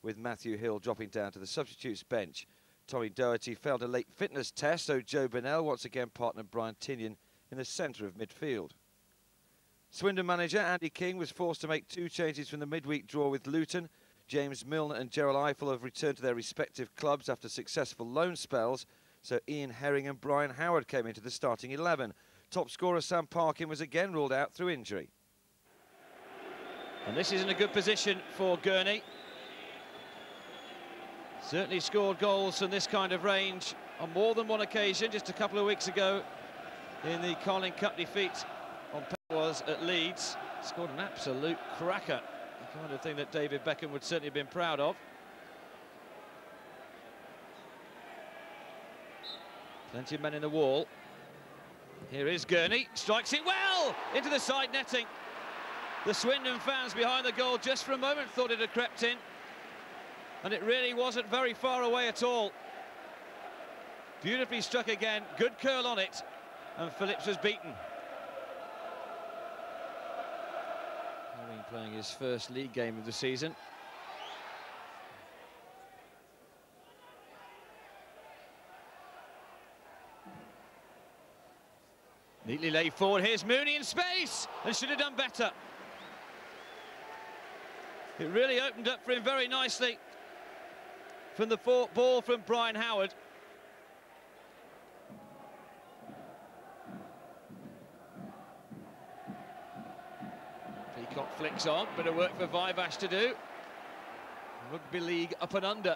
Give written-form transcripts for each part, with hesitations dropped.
with Matthew Hill dropping down to the substitutes bench. Tommy Doherty failed a late fitness test, so Joe Burnell once again partnered Brian Tinian in the centre of midfield. Swindon manager Andy King was forced to make 2 changes from the midweek draw with Luton. James Milner and Gerald Eiffel have returned to their respective clubs after successful loan spells, so Ian Herring and Brian Howard came into the starting 11. Top scorer Sam Parkin was again ruled out through injury. And this is in a good position for Gurney. Certainly scored goals from this kind of range on more than one occasion. Just a couple of weeks ago in the Carling Cup defeat on was at Leeds. Scored an absolute cracker. The kind of thing that David Beckham would certainly have been proud of. Plenty of men in the wall. Here is Gurney, strikes it well into the side netting. The Swindon fans behind the goal just for a moment thought it had crept in, and it really wasn't very far away at all. Beautifully struck again, good curl on it, and Phillips was beaten. Herring playing his first league game of the season. Neatly laid forward, here's Mooney in space, and should have done better. It really opened up for him very nicely from the ball from Brian Howard. Peacock flicks on, bit of work for Vivash to do. Rugby League up and under.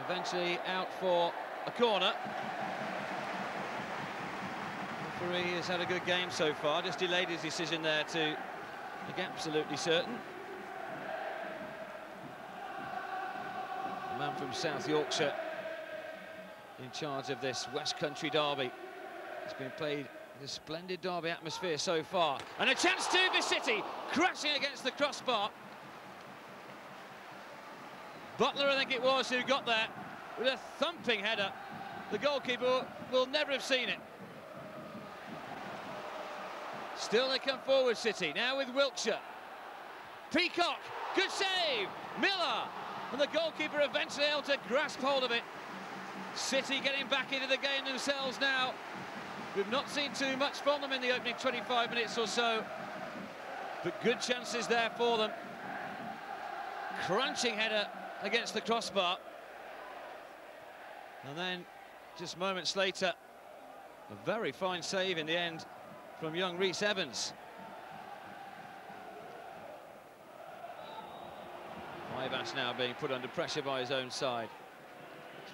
Eventually out for a corner. The referee has had a good game so far, just delayed his decision there to make absolutely certain. The man from South Yorkshire in charge of this West Country derby. It's been played in a splendid derby atmosphere so far. And a chance to the City, crashing against the crossbar. Butler, I think it was, who got there with a thumping header. The goalkeeper will never have seen it. Still they come forward, City, now with Wiltshire. Peacock, good save, Miller, and the goalkeeper eventually able to grasp hold of it. City getting back into the game themselves now. We've not seen too much from them in the opening 25 minutes or so, but good chances there for them. Crunching header against the crossbar. And then, just moments later, a very fine save in the end from young Rhys Evans. Vivash now being put under pressure by his own side.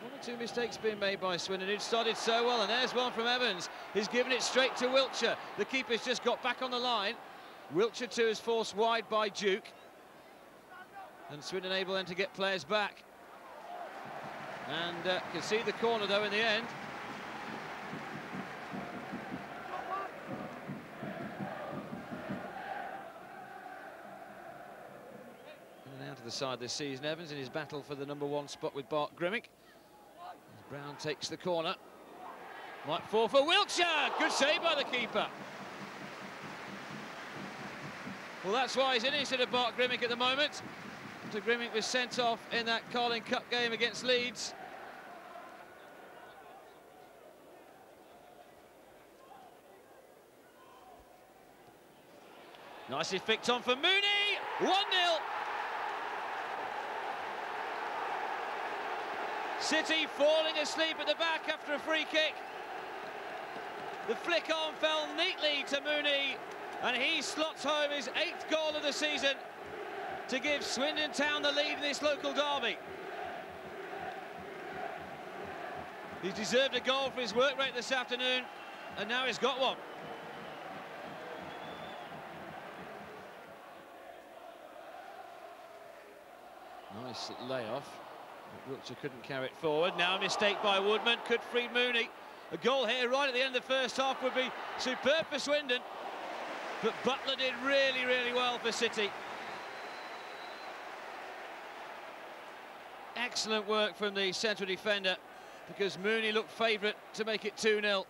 There's 1 or 2 mistakes being made by Swindon, who'd started so well, and there's one from Evans. He's given it straight to Wiltshire. The keeper's just got back on the line. Wiltshire too is forced wide by Duke. And Swindon able then to get players back. And can see the corner though in the end. The side this season, Evans in his battle for the #1 spot with Bart Grimmick. As Brown takes the corner. Might fall for Wiltshire. Good save by the keeper. Well, that's why he's in instead of Bart Grimmick at the moment. So Grimmick was sent off in that Carling Cup game against Leeds. Nicely flicked on for Mooney. 1-0. City falling asleep at the back after a free kick. The flick on fell neatly to Mooney, and he slots home his 8th goal of the season to give Swindon Town the lead in this local derby. He's deserved a goal for his work rate this afternoon, and now he's got one. Nice layoff. Wiltshire couldn't carry it forward. Now a mistake by Woodman, could free Mooney. A goal here right at the end of the first half would be superb for Swindon. But Butler did really, really well for City. Excellent work from the central defender, because Mooney looked favourite to make it 2-0.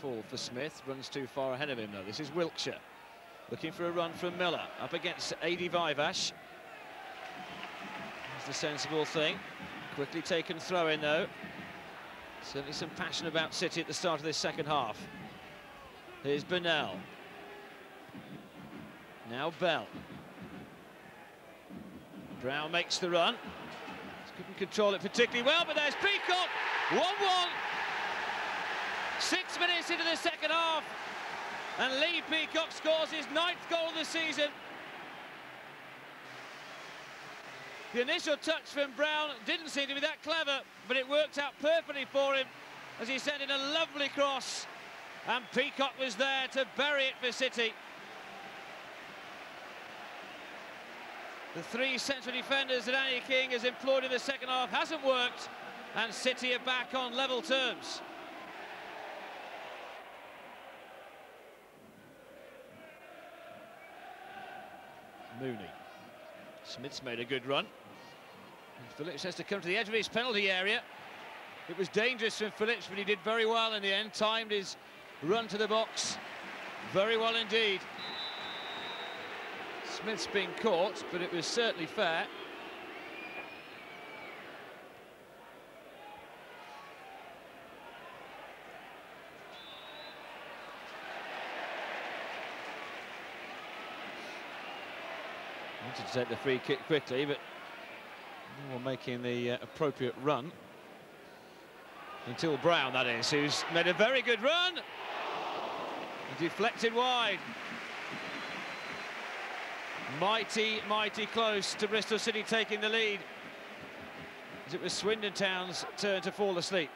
careful for Smith. Runs too far ahead of him, though. This is Wiltshire. Looking for a run from Miller. Up against Adi Vivash. That's the sensible thing. Quickly taken throw in, though. Certainly some passion about City at the start of this second half. Here's Burnell. Now Bell. Brown makes the run. Couldn't control it particularly well, but there's Peacock. 1-1. 6 minutes into the second half. And Lee Peacock scores his 9th goal of the season. The initial touch from Brown didn't seem to be that clever, but it worked out perfectly for him as he sent in a lovely cross. And Peacock was there to bury it for City. The 3 central defenders that Andy King has employed in the second half hasn't worked, and City are back on level terms. Mooney. Smith's made a good run. And Phillips has to come to the edge of his penalty area. It was dangerous from Phillips, but he did very well in the end. Timed his run to the box very well indeed. Smith's been caught, but it was certainly fair. Wanted to take the free kick quickly, but no one making the appropriate run. Until Brown, that is, who's made a very good run. Deflected wide. Mighty, mighty close to Bristol City taking the lead, as it was Swindon Town's turn to fall asleep.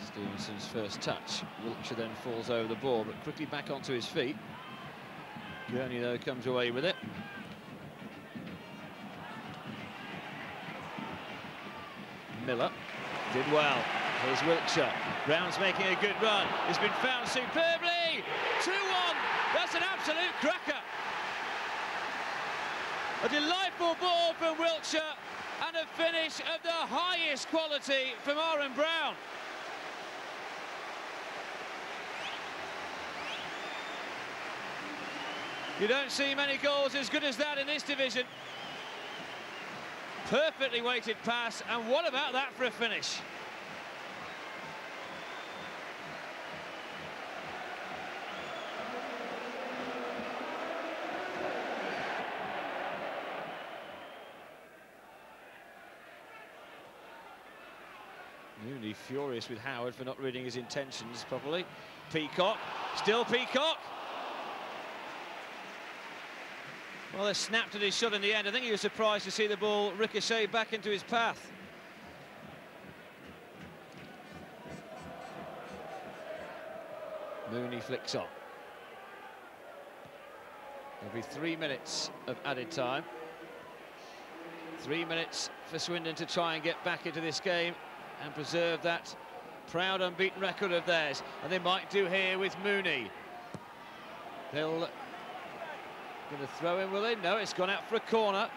Stevenson's first touch. Wiltshire then falls over the ball, but quickly back onto his feet. Gurney, though, comes away with it. Miller did well. Here's Wiltshire. Brown's making a good run. He's been found superbly. 2-1. That's an absolute cracker. A delightful ball from Wiltshire and a finish of the highest quality from Aaron Brown. You don't see many goals as good as that in this division. Perfectly weighted pass, and what about that for a finish? Mooney furious with Howard for not reading his intentions properly. Peacock, still Peacock. Well, they snapped at his shot in the end. I think he was surprised to see the ball ricochet back into his path. Mooney flicks on. There'll be 3 minutes of added time. 3 minutes for Swindon to try and get back into this game and preserve that proud unbeaten record of theirs. And they might do here with Mooney. They'll... Going to throw in, will they? No, it's gone out for a corner.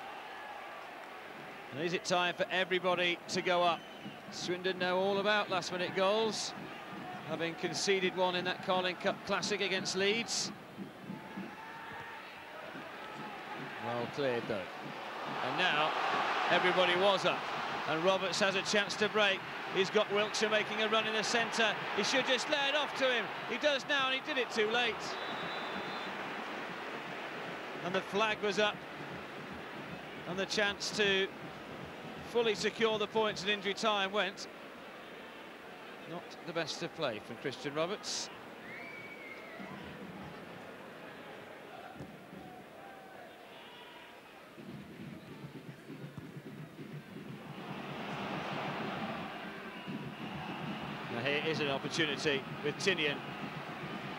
And is it time for everybody to go up? Swindon know all about last-minute goals, having conceded one in that Carling Cup Classic against Leeds. Well cleared, though. And now everybody was up, and Roberts has a chance to break. He's got Wiltshire making a run in the centre. He should just lay it off to him. He does now, and he did it too late. And the flag was up, and the chance to fully secure the points in injury time went. Not the best of play from Christian Roberts. Now here is an opportunity with Tinian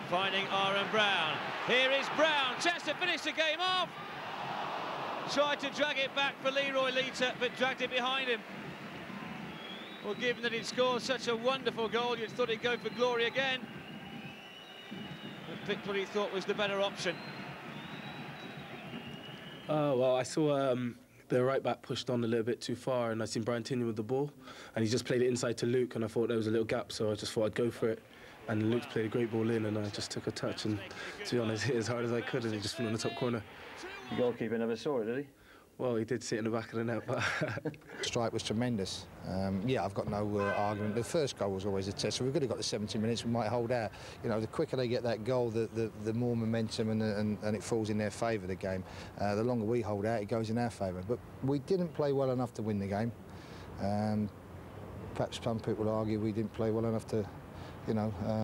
finding Aaron Brown. Here is Brown, chance to finish the game off. Tried to drag it back for Leroy Lita, but dragged it behind him. Well, given that he'd scored such a wonderful goal, you'd thought he'd go for glory again. But picked what he thought was the better option. Well, I saw the right back pushed on a little bit too far, and I seen Brian Tinnion with the ball, and he just played it inside to Luke, and I thought there was a little gap, so I just thought I'd go for it. And Luke played a great ball in, and I just took a touch, and to be honest, hit as hard as I could, and it just went on the top corner. The goalkeeper never saw it, did he? Well, he did sit in the back of the net, but... Strike was tremendous. Yeah, I've got no argument. The first goal was always a test, so we've got the 70 minutes, we might hold out. You know, the quicker they get that goal, the more momentum and it falls in their favour, the game. The longer we hold out, it goes in our favour. But we didn't play well enough to win the game. Perhaps some people argue we didn't play well enough to, you know...